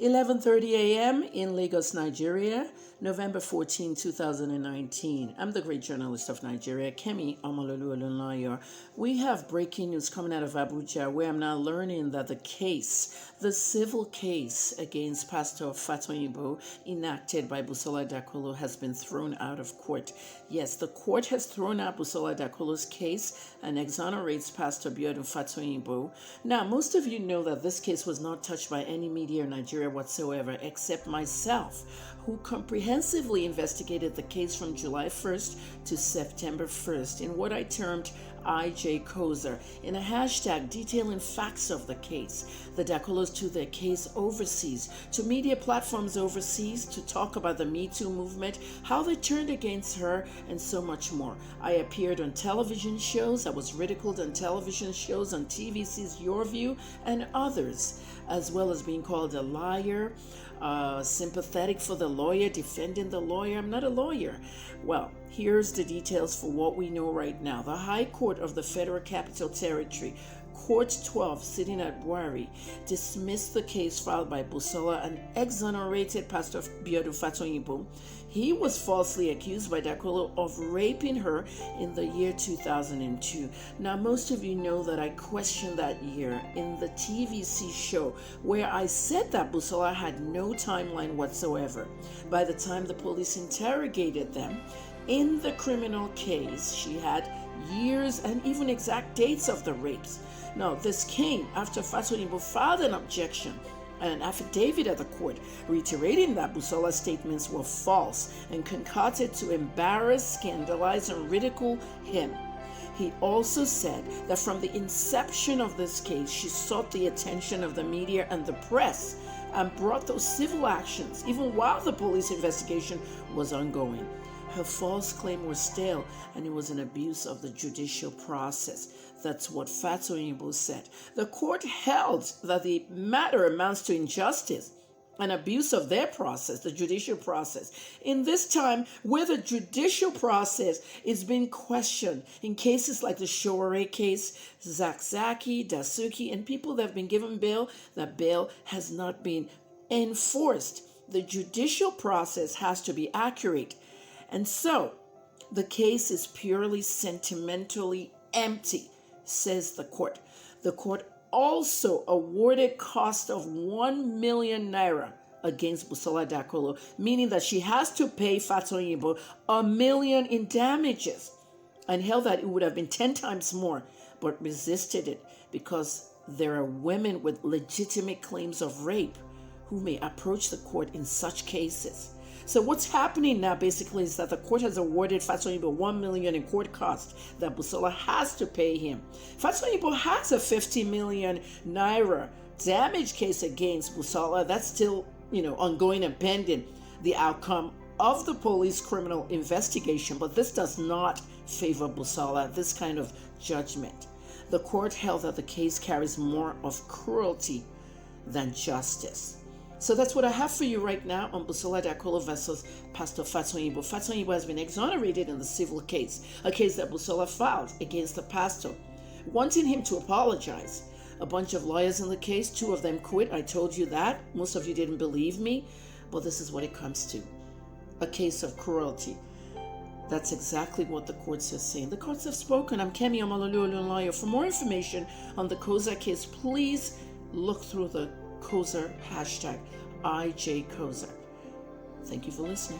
11:30 a.m. in Lagos, Nigeria, November 14, 2019. I'm the great journalist of Nigeria, Kemi Omololu. We have breaking news coming out of Abuja, where I'm now learning that the civil case against Pastor Fatoyinbo, enacted by Busola Dakolo, has been thrown out of court. Yes, the court has thrown out Busola Dakolo's case and exonerates Pastor Fatoyinbo. Now, most of you know that this case was not touched by any media in Nigeria whatsoever, except myself, who comprehensively investigated the case from July 1st to September 1st in what I termed IJ Kozer, in a hashtag detailing facts of the case. The Dakolos took their case overseas, to media platforms overseas, to talk about the Me Too movement, how they turned against her, and so much more. I appeared on television shows. I was ridiculed on television shows, on TVC's Your View, and others, as well as being called a liar, sympathetic for the lawyer, defending the lawyer. I'm not a lawyer. Well, here's the details for what we know right now. The High Court of the Federal Capital Territory, Court 12, sitting at Buari, dismissed the case filed by Busola and exonerated Pastor Fatoyinbo. He was falsely accused by Dakolo of raping her in the year 2002. Now, most of you know that I questioned that year in the TVC show, where I said that Busola had no timeline whatsoever. By the time the police interrogated them in the criminal case, she had years and even exact dates of the rapes. Now, this came after Fatoyinbo filed an objection and an affidavit at the court, reiterating that Busola's statements were false and concocted to embarrass, scandalize, and ridicule him. He also said that from the inception of this case, she sought the attention of the media and the press and brought those civil actions, even while the police investigation was ongoing. Her false claim was stale, and it was an abuse of the judicial process. That's what Fatoyinbo said. The court held that the matter amounts to injustice, an abuse of their process, the judicial process. In this time, where the judicial process is being questioned in cases like the Showore case, Zakzaki, Dasuki, and people that have been given bail, that bail has not been enforced. The judicial process has to be accurate. And so, the case is purely sentimentally empty, says the court. The court also awarded cost of 1 million naira against Busola Dakolo, meaning that she has to pay Fatoyinbo 1 million in damages, and held that it would have been 10 times more, but resisted it because there are women with legitimate claims of rape who may approach the court in such cases. So what's happening now basically is that the court has awarded Fatoyinbo 1 million in court costs that Busola has to pay him. Fatoyinbo has a 50 million naira damage case against Busola. That's still, ongoing and pending the outcome of the police criminal investigation. But this does not favor Busola, this kind of judgment. The court held that the case carries more of cruelty than justice. So that's what I have for you right now on Busola Dakolo versus Pastor Fatoyinbo. Fatoyinbo has been exonerated in the civil case, a case that Busola filed against the pastor, wanting him to apologize. A bunch of lawyers in the case, 2 of them quit. I told you that. Most of you didn't believe me, but this is what it comes to. A case of cruelty. That's exactly what the courts are saying. The courts have spoken. I'm Kemi Omololu. For more information on the Kozer case, please look through the Kozer hashtag IJ Kozer. Thank you for listening.